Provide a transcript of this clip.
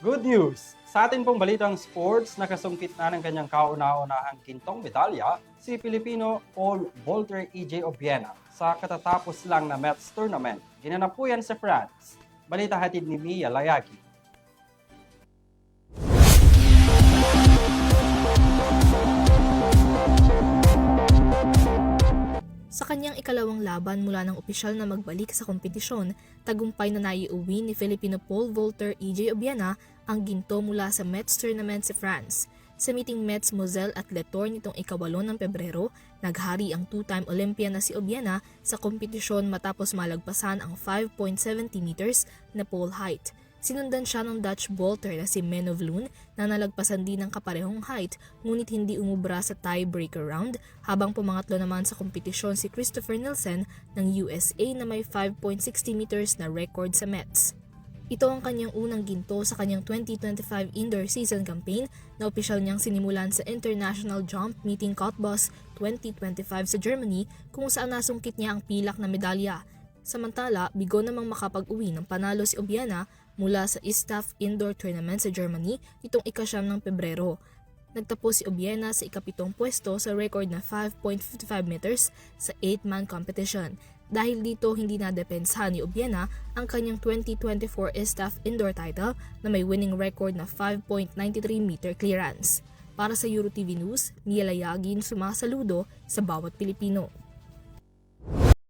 Good news! Sa atin pong balitang sports, nakasungkit na ng kanyang kauna-unahang gintong medalya si Pilipino Paul Volter EJ Obiena sa katatapos lang na Mets tournament. Ginanap po yan sa France. Balita hatid ni Mia Layagi. Sa kanyang ikalawang laban mula ng opisyal na magbalik sa kompetisyon, tagumpay na naiuwi ni Filipino Paul Volter EJ Obiena ang ginto mula sa Mets tournament sa France. Sa meeting Mets Moselle at Letour nitong ika-8 ng Pebrero, naghari ang two-time Olympian na si Obiena sa kompetisyon matapos malagpasan ang 5.70 meters na pole height. Sinundan siya ng Dutch vaulter na si Menno Vloon na nalagpasan din ng kaparehong height ngunit hindi umubra sa tiebreaker round habang pumangatlo naman sa kompetisyon si Christopher Nielsen ng USA na may 5.60 meters na record sa Mets. Ito ang kanyang unang ginto sa kanyang 2025 indoor season campaign na opisyal niyang sinimulan sa International Jump Meeting Cottbus 2025 sa Germany kung saan nasungkit niya ang pilak na medalya. Samantala, bigo namang makapag-uwi ng panalo si Obiena mula sa ISTAF Indoor Tournament sa Germany nitong ika-9 ng Pebrero. Nagtapos si Obiena sa ikapitong pwesto sa record na 5.55 meters sa 8-man competition. Dahil dito hindi nadepensahan ni Obiena ang kanyang 2024 ISTAF Indoor title na may winning record na 5.93 meter clearance. Para sa EuroTV News, Mia Layagin sumasaludo sa bawat Pilipino.